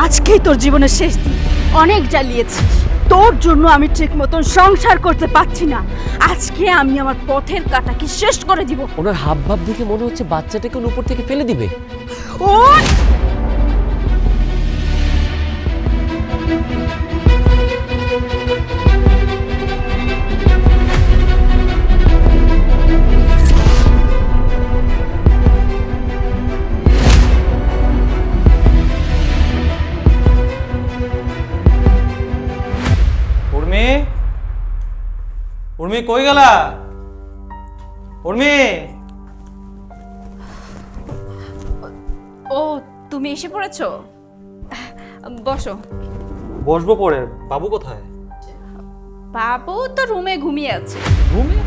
আজকেই তোর জীবনের শেষ দিন। অনেক জ্বালিয়েছিস, তোর জন্য আমি ঠিক মতন সংসার করতে পারছি না। আজকে আমি আমার পথের কাটাকে শেষ করে দিব। ওনার হাব ভাব দেখে মনে হচ্ছে বাচ্চাটাকে উপর থেকে ফেলে দিবে। ও উর্মি, উর্মি কই গেলা? উর্মি, ও তুমি এসে পড়েছো? বসো। বসবো পরে। বাবু কোথায়? বাবু তো রুমে ঘুমিয়ে আছে। রুমে?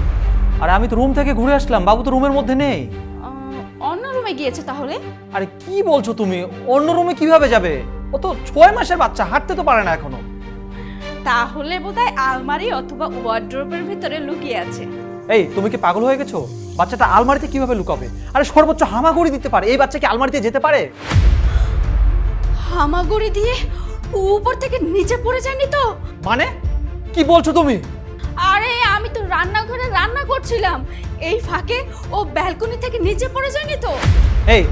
আরে আমি তো রুম থেকে ঘুরে আসলাম, বাবু তো রুমের মধ্যে নেই। অন্য রুমে গিয়েছে তাহলে? আরে কি বলছো তুমি? অন্য রুমে কিভাবে যাবে? ও তো 6 মাসের বাচ্চা, হাঁটতে তো পারে না এখনো। তাহলে বোধহয় আলমারি অথবা ওয়ার্ড্রোবের ভিতরে লুকিয়ে আছে। এই তুমি কি পাগল হয়ে গেছো? বাচ্চাটা আলমারিতে কিভাবে লুকাবে? আরে সর্বোচ্চ হামাগুড়ি দিতে পারে, এই বাচ্চা কি আলমারিতে যেতে পারে? হামাগুড়ি দিয়ে উপর থেকে নিচে পড়ে যায়নি তো? মানে কি বলছো তুমি? আরে আমি তো রান্নাঘরে রান্না করছিলাম, এই ফাঁকে ও ব্যালকনি থেকে নিচে পড়ে যায়নি তো? এই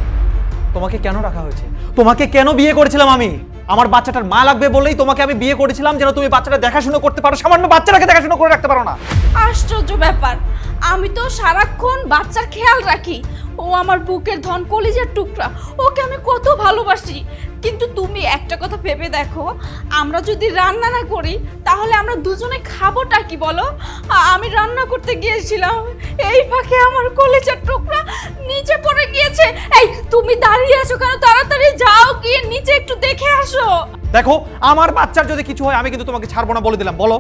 তোমাকে কেন রাখা হয়েছে? তোমাকে কেন বিয়ে করেছিলাম আমি? আমার বাচ্চাটার মা লাগবে বলেই তোমাকে আমি বিয়ে করেছিলাম, যেন তুমি বাচ্চাটা দেখাশোনা করতে পারো। সামান্য বাচ্চাটাকে দেখাশোনা করে রাখতে পারো না? আশ্চর্য ব্যাপার, আমি তো সারাক্ষণ বাচ্চার খেয়াল রাখি। ও আমার বুকের ধন, কলিজার টুকরা, ওকে আমি কত ভালোবাসি। কিন্তু তুমি একটা কথা ভেবে দেখো, আমরা যদি রান্না না করি তাহলে আমরা দুজনে খাবোটা কি বলো? আমি রান্না করতে গিয়েছিলাম, এই ফাঁকে আমার কলিজার টুকরা নিচে পড়ে গিয়েছে। এই তুমি দাঁড়িয়ে আছো কেন? তাড়াতাড়ি যাও, গিয়ে নিচে একটু দেখে আসো। দেখো, আমার বাচ্চার যদি কিছু হয় আমি কিন্তু তোমাকে ছাড়বো না বলে দিলাম। বলো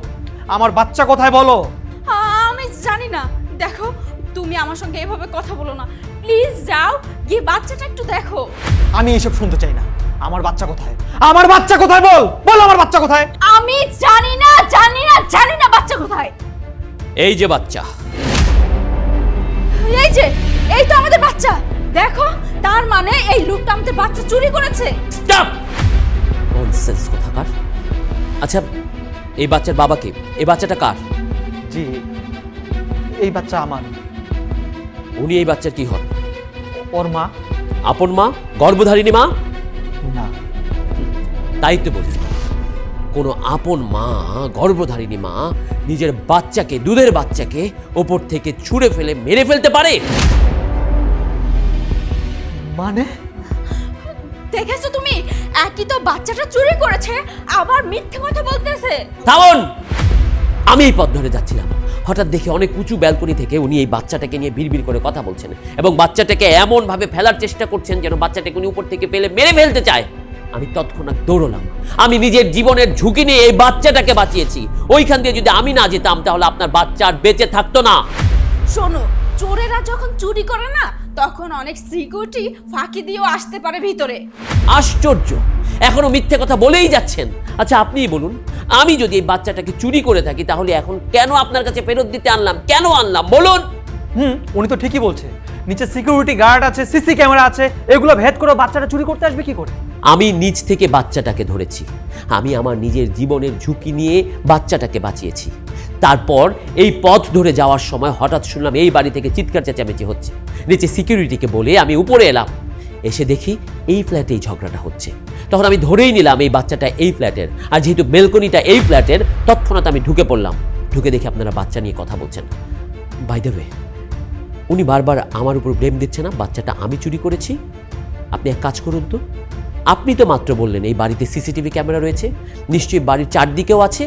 আমার বাচ্চা কোথায় বলো? আমি জানি না। দেখো, তুমি আমার সঙ্গে এভাবে কথা বলো না, প্লিজ যাও, গিয়ে বাচ্চাটা একটু দেখো। আমি এসব শুনতে চাই না। আমার বাচ্চা কোথায়? আমার বাচ্চা কোথায় বল? বল আমার বাচ্চা কোথায়? আমি জানি না, জানি না, জানি না বাচ্চা কোথায়। এই যে বাচ্চা। এই যে, এই তো আমাদের বাচ্চা। দেখো, তার মানে এই লোকটা আমাদের বাচ্চা চুরি করেছে। স্টপ! ননসেন্স কোথাকার। আচ্ছা, এই বাচ্চার বাবা কে? এই বাচ্চাটা কার? জি, এই বাচ্চা আমার। উনি এই বাচ্চার কি হন? ওর মা। আপন মা? গর্ভধারিণী মা? না। তাই তো বলি, কোনো আপন মা, গর্ভধারিণী মা নিজের বাচ্চাকে, দুধের বাচ্চাকে ওপর থেকে ছুঁড়ে ফেলে মেরে ফেলতে পারে? মানে? দেখেছো তুমি, একই তো বাচ্চাটা চুরি করেছে, আবার মিথ্যে কথা বলতেছে। থামুন! আমি এই পথ ধরে যাচ্ছিলাম, হঠাৎ দেখে অনেক উঁচু ব্যালকনি থেকে উনি এই বাচ্চাটাকে নিয়ে বিড়বিড় করে কথা বলছেন এবং বাচ্চাটাকে এমন ভাবে ফেলার চেষ্টা করছেন যেন বাচ্চাটাকে উনি উপর থেকে ফেলে মেরে ফেলতে চায়। আমি তৎক্ষণাৎ দৌড়লাম। আমি নিজের জীবনের ঝুঁকি নিয়ে এই বাচ্চাটাকে বাঁচিয়েছি। ওইখান দিয়ে যদি আমি না যেতাম তাহলে আপনার বাচ্চা আর বেঁচে থাকতো না। শোনো, চোরেরা যখন চুরি করে না, তখন অনেক সিকিউরিটি ফাঁকি দিয়েও আসতে পারে ভিতরে। আশ্চর্য, এখনো মিথ্যে কথা বলেই যাচ্ছেন। আচ্ছা আপনিই বলুন, আমি যদি এই বাচ্চাটাকে চুরি করে থাকি তাহলে এখন কেন আপনার কাছে ফেরত দিতে আনলাম? কেন আনলাম বলুন? উনি তো ঠিকই বলছে। নিচে সিকিউরিটি গার্ড আছে, সিসি ক্যামেরা আছে, এগুলো ভেদ করে বাচ্চাটা চুরি করতে আসবে কি করে? আমি নিজ থেকে বাচ্চাটাকে ধরেছি। আমি আমার নিজের জীবনের ঝুঁকি নিয়ে বাচ্চাটাকে বাঁচিয়েছি। তারপর এই পথ ধরে যাওয়ার সময় হঠাৎ শুনলাম এই বাড়ি থেকে চিৎকার চেঁচামেচি হচ্ছে। নিচে সিকিউরিটিকে বলে আমি উপরে এলাম, এসে দেখি এই ফ্ল্যাটেই ঝগড়াটা হচ্ছে। তখন আমি ধরেই নিলাম এই বাচ্চাটা এই ফ্ল্যাটের, আর যেহেতু বেলকনিটা এই ফ্ল্যাটের, তৎক্ষণাৎ আমি ঢুকে পড়লাম। ঢুকে দেখি আপনারা বাচ্চা নিয়ে কথা বলছেন। বাই দ্য ওয়ে, উনি বারবার আমার উপর ব্লেম দিচ্ছে না বাচ্চাটা আমি চুরি করেছি। আপনি এক কাজ করুন তো, আপনি তো মাত্র বললেন এই বাড়িতে সিসিটিভি ক্যামেরা রয়েছে, নিশ্চয়ই বাড়ির চারদিকেও আছে।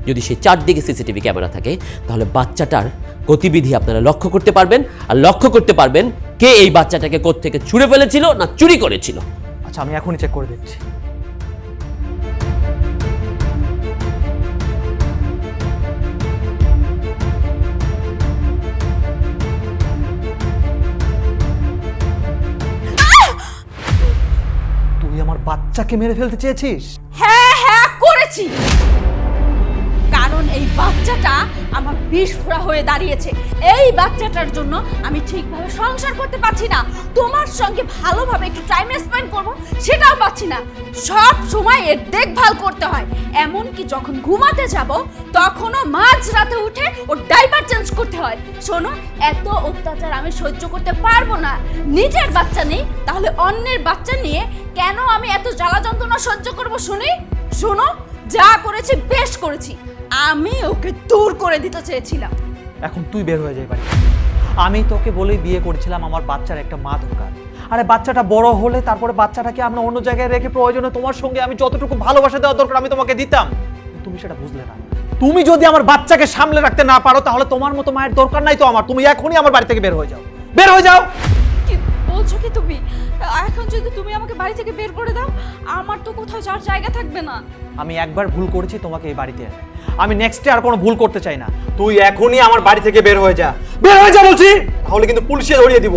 যদি সেই চারদিকে সিসিটিভি ক্যামেরা থাকে তাহলে বাচ্চাটার গতিবিধি আপনারা লক্ষ্য করতে পারবেন, আর লক্ষ্য করতে পারবেন কে এই বাচ্চাটাকে কোত্থেকে ছুঁড়ে ফেলেছিল না চুরি করেছিল। আচ্ছা আমি এখনই চেক করে দিচ্ছি। তুই আমার বাচ্চাকে মেরে ফেলতে চেয়েছিস? হ্যাঁ হ্যাঁ করেছি, কারণ কারণ এই বাচ্চাটা আমার বিস্ফোরা হয়ে দাঁড়িয়েছে। এই বাচ্চাটার জন্য আমি ঠিকভাবে সংসার করতে পারছি না, তোমার সঙ্গে ভালোভাবে একটু টাইম স্পেন্ড করব সেটাও পাচ্ছি না। সব সময় এর দেখভাল করতে হয়, এমনকি যখন ঘুমাতে যাব তখনও মাঝরাতে উঠে ওর ডাইপার চেঞ্জ করতে হয়। শোনো, এত অত্যাচার আমি সহ্য করতে পারবো না। নিজের বাচ্চা নেই, তাহলে অন্যের বাচ্চা নিয়ে কেন আমি এত জ্বালা যন্ত্রণা সহ্য করব শুনি? শোনো, যা করেছি বেশ করেছি, আমি ওকে দূর করে দিতে চেয়েছিলাম। এখন তুই বের হয়ে যাই বাড়ি। আমি তোকে বলেই বিয়ে করেছিলাম, আমার বাচ্চার একটা মা দরকার। আরে বাচ্চাটা বড় হলে তারপরে বাচ্চাটাকে আমরা অন্য জায়গায় রেখে প্রয়োজনে তোমার সঙ্গে আমি যতটুকু ভালোবাসা দেওয়া দরকার আমি তোমাকে দিতাম, তুমি সেটা বুঝলে না। তুমি যদি আমার বাচ্চাকে সামলে রাখতে না পারো তাহলে তোমার মতো মায়ের দরকার নাই তো আমার। তুমি এখনই আমার বাড়ি থেকে বের হয়ে যাও, বের হয়ে যাও। কি বলছো কি তুমি? এখন যদি তুমি আমাকে বাড়ি থেকে বের করে দাও, আমার তো কোথাও যাওয়ার জায়গা থাকবে না। আমি একবার ভুল করেছি তোমাকে এই বাড়িতে এনে, আমি নেক্সটে আর কোনো ভুল করতে চাই না। তুই এখনই আমার বাড়ি থেকে বের হয়ে যা, বের হয়ে যা বলছি, তাহলে কিন্তু পুলিশে ধরিয়ে দিব।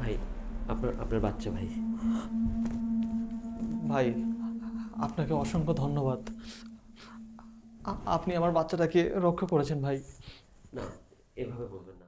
ভাই, আপনার বাচ্চা ভাই। ভাই, আপনাকে অসংখ্য ধন্যবাদ। আপনি আমার বাচ্চাটাকে রক্ষা করেছেন ভাই। না, এভাবে বলবেন না।